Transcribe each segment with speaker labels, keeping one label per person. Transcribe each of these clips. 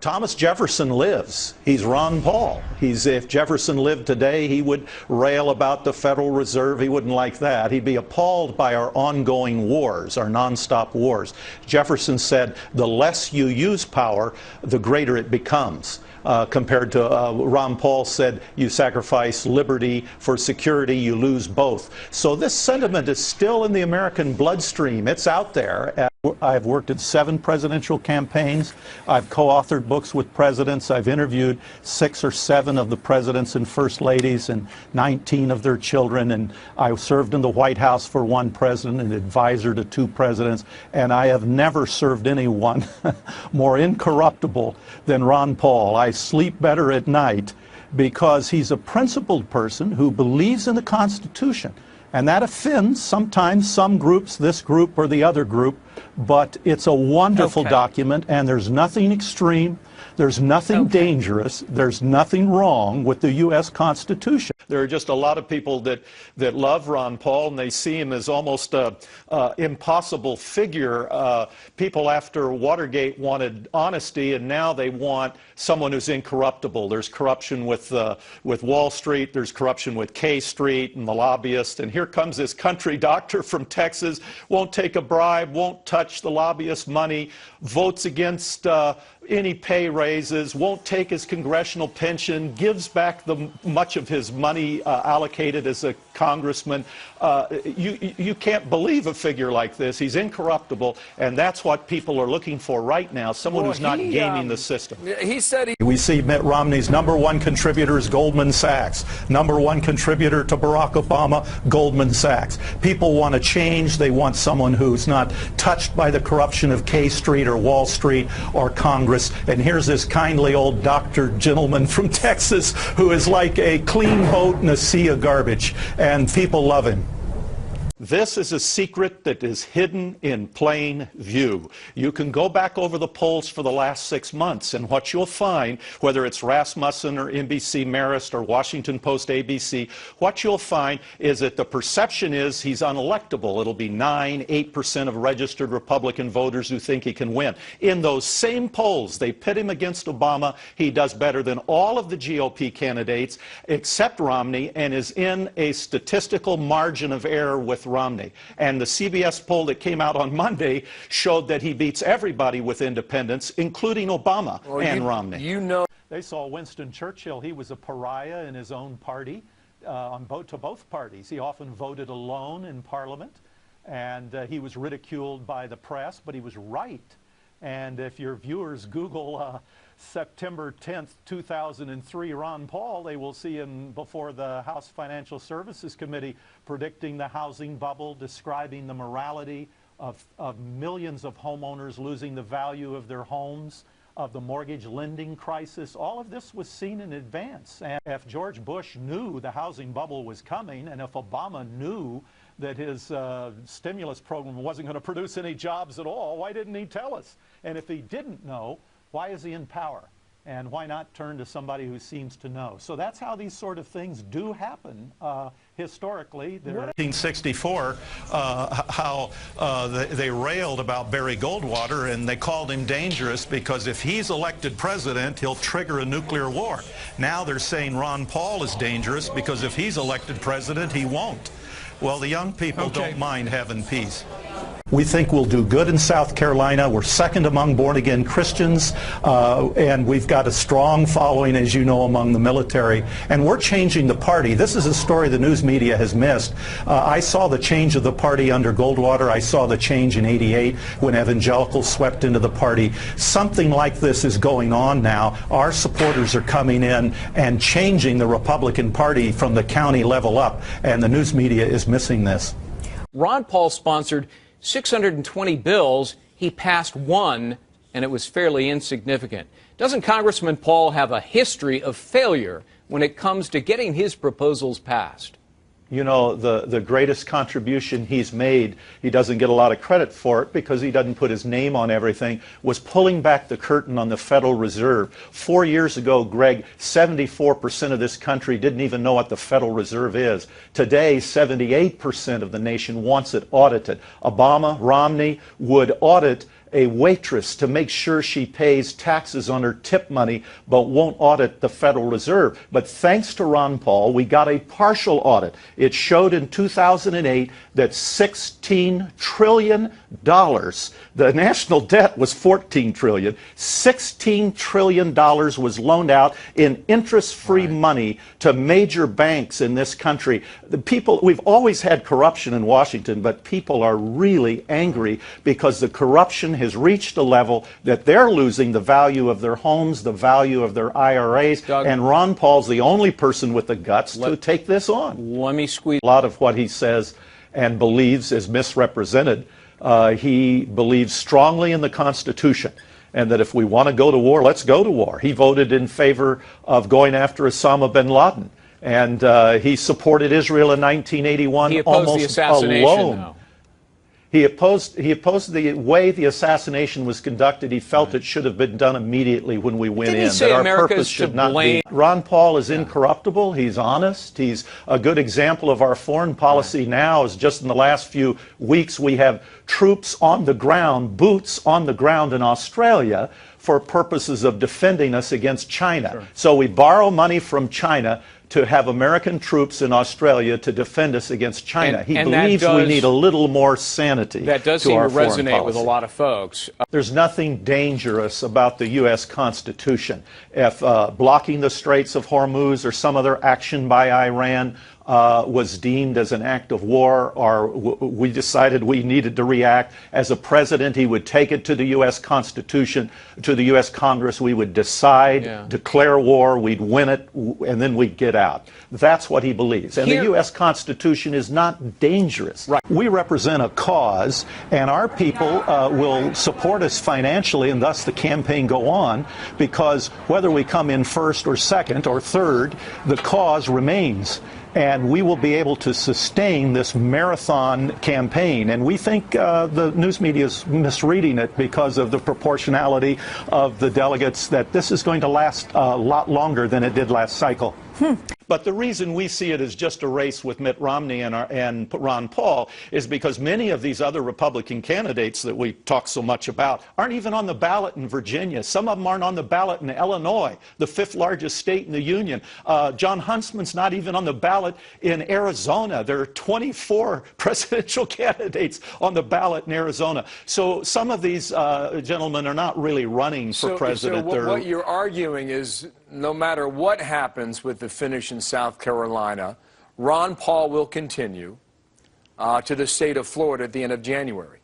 Speaker 1: Thomas Jefferson lives. He's Ron Paul. If Jefferson lived today, he would rail about the Federal Reserve. He wouldn't like that. He'd be appalled by our ongoing wars, our nonstop wars. Jefferson said, the less you use power, the greater it becomes. Compared to Ron Paul said, you sacrifice liberty for security, you lose both. So this sentiment is still in the American bloodstream. It's out there. I've worked in 7 presidential campaigns. I've co-authored books with presidents. I've interviewed 6 or 7 of the presidents and first ladies and 19 of their children. And I served in the White House for 1 president and advisor to 2 presidents. And I have never served anyone more incorruptible than Ron Paul. I sleep better at night because he's a principled person who believes in the Constitution. And that offends sometimes some groups, this group or the other group, but it's a wonderful document, and there's nothing extreme, there's nothing dangerous, there's nothing wrong with the U.S. Constitution. There are just a lot of people that love Ron Paul, and they see him as almost an impossible figure. People after Watergate wanted honesty, and now they want someone who's incorruptible. There's corruption with Wall Street, there's corruption with K Street and the lobbyists, and here comes this country doctor from Texas, won't take a bribe, won't touch the lobbyist money, votes against any pay raises, won't take his congressional pension, gives back much of his money allocated as a congressman. You can't believe a figure like this. He's incorruptible, and that's what people are looking for right now, someone who's not gaming the system.
Speaker 2: He said
Speaker 1: we see Mitt Romney's #1 contributor is Goldman Sachs. #1 contributor to Barack Obama, Goldman Sachs. People want to change. They want someone who's not touched by the corruption of K Street or Wall Street or Congress. And here's this kindly old doctor gentleman from Texas who is like a clean boat in a sea of garbage, and people love him. This is a secret that is hidden in plain view. You can go back over the polls for the last 6 months, and what you'll find, whether it's Rasmussen or NBC Marist or Washington Post ABC, what you'll find is that the perception is he's unelectable. It'll be 8% of registered Republican voters who think he can win. In those same polls, they pit him against Obama. He does better than all of the GOP candidates except Romney, and is in a statistical margin of error with Romney. And the CBS poll that came out on Monday showed that he beats everybody with independents, including Obama and Romney.
Speaker 2: You know,
Speaker 1: they saw Winston Churchill. He was a pariah in his own party, to both parties. He often voted alone in Parliament, and he was ridiculed by the press, but he was right. And if your viewers Google September 10th, 2003, Ron Paul, they will see him before the House Financial Services Committee predicting the housing bubble, describing the morality of millions of homeowners losing the value of their homes, of the mortgage lending crisis. All of this was seen in advance. And if George Bush knew the housing bubble was coming, and if Obama knew that his stimulus program wasn't going to produce any jobs at all, why didn't he tell us? And if he didn't know, why is he in power? And why not turn to somebody who seems to know? So that's how these sort of things do happen historically. In 1964, how they railed about Barry Goldwater, and they called him dangerous because if he's elected president, he'll trigger a nuclear war. Now they're saying Ron Paul is dangerous because if he's elected president, he won't. Well, the young people don't mind having peace. We think we'll do good in South Carolina. We're second among born-again Christians, and we've got a strong following, as you know, among the military. And we're changing the party. This is a story the news media has missed. I saw the change of the party under Goldwater. I saw the change in '88 when evangelicals swept into the party. Something like this is going on now. Our supporters are coming in and changing the Republican Party from the county level up, and the news media is missing this.
Speaker 3: Ron Paul sponsored 620 bills. He passed 1, and it was fairly insignificant. Doesn't Congressman Paul have a history of failure when it comes to getting his proposals passed?
Speaker 1: You know, the greatest contribution he's made, he doesn't get a lot of credit for it because he doesn't put his name on everything, was pulling back the curtain on the Federal Reserve. 4 years ago, Greg, 74% of this country didn't even know what the Federal Reserve is. Today, 78% of the nation wants it audited. Obama, Romney would audit a waitress to make sure she pays taxes on her tip money but won't audit the Federal Reserve. But thanks to Ron Paul, we got a partial audit. It showed in 2008 that $16 trillion, the national debt was $14 trillion, $16 trillion was loaned out in interest-free money to major banks in this country. The people, we've always had corruption in Washington, but people are really angry because the corruption has reached a level that they're losing the value of their homes, the value of their IRAs,
Speaker 3: Doug,
Speaker 1: and Ron Paul's the only person with the guts to take this on.
Speaker 3: Let me squeeze.
Speaker 1: A lot of what he says and believes is misrepresented. He believes strongly in the Constitution, and that if we want to go to war, let's go to war. He voted in favor of going after Osama bin Laden, and he supported Israel in 1981
Speaker 3: he opposed
Speaker 1: almost
Speaker 3: the assassination,
Speaker 1: alone.
Speaker 3: though.
Speaker 1: He opposed the way the assassination was conducted. He felt it should have been done immediately when we went
Speaker 3: Didn't
Speaker 1: in.
Speaker 3: he say
Speaker 1: That our
Speaker 3: America's
Speaker 1: purpose
Speaker 3: to
Speaker 1: should not
Speaker 3: blame?
Speaker 1: be. Ron Paul is incorruptible. He's honest. He's a good example of our foreign policy now. Is just in the last few weeks we have troops on the ground, boots on the ground in Australia for purposes of defending us against China.
Speaker 3: Sure.
Speaker 1: So we borrow money from China to have American troops in Australia to defend us against China. He believes we need a little more sanity.
Speaker 3: That does
Speaker 1: to
Speaker 3: seem
Speaker 1: our
Speaker 3: to
Speaker 1: foreign
Speaker 3: resonate
Speaker 1: policy.
Speaker 3: with a lot of folks.
Speaker 1: There's nothing dangerous about the U.S. Constitution. If blocking the Straits of Hormuz or some other action by Iran was deemed as an act of war, or we decided we needed to react, as a president, he would take it to the U.S. Constitution, to the U.S. Congress. We would decide, declare war, we'd win it, and then we'd get out. That's what he believes. And the U.S. Constitution is not dangerous.
Speaker 3: Right.
Speaker 1: We represent a cause, and our people will support us financially, and thus the campaign go on, because whether we come in first or second or third, the cause remains. And we will be able to sustain this marathon campaign. And we think the news media is misreading it because of the proportionality of the delegates, that this is going to last a lot longer than it did last cycle. But the reason we see it as just a race with Mitt Romney and Ron Paul is because many of these other Republican candidates that we talk so much about aren't even on the ballot in Virginia. Some of them aren't on the ballot in Illinois, the fifth largest state in the union. John Huntsman's not even on the ballot in Arizona. There are 24 presidential candidates on the ballot in Arizona. So some of these gentlemen are not really running for president.
Speaker 2: So what you're arguing is, no matter what happens with the finish in South Carolina, Ron Paul will continue to the state of Florida at the end of January.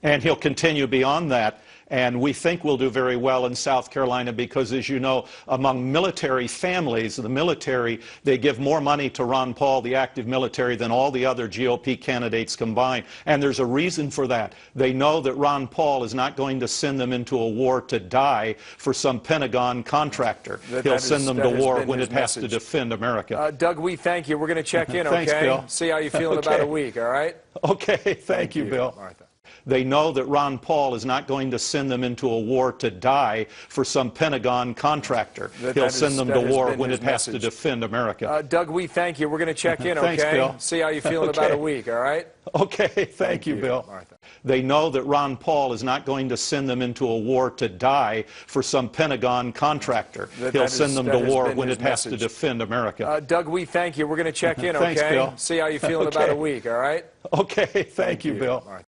Speaker 1: And he'll continue beyond that. And we think we'll do very well in South Carolina because, as you know, among military families, the military, they give more money to Ron Paul, the active military, than all the other GOP candidates combined. And there's a reason for that. They know that Ron Paul is not going to send them into a war to die for some Pentagon contractor. He'll send them to war when it has to defend America.
Speaker 2: Doug Wead, thank you. We're going to check in,
Speaker 1: Thanks,
Speaker 2: okay?
Speaker 1: Bill.
Speaker 2: See how you feel in about a week, all right?
Speaker 1: Okay, thank you, Bill.
Speaker 2: Martha.
Speaker 1: They know that Ron Paul is not going to send them into a war to die for some Pentagon contractor. He'll send them to war when it has to defend America.
Speaker 2: Doug Wead, thank you. We're going to check in, okay?
Speaker 1: Thanks, Bill.
Speaker 2: See how you feel in about a week, all right?
Speaker 1: Okay, thank you, Bill.
Speaker 2: Martha.
Speaker 1: They know that Ron Paul is not going to send them into a war to die for some Pentagon contractor. He'll send them to war when it has to defend America.
Speaker 2: Doug Wead, thank you. We're going to check in, okay?
Speaker 1: Thanks, Bill.
Speaker 2: See how you feel in about a week, all right?
Speaker 1: Okay, thank you, Bill.
Speaker 2: Martha.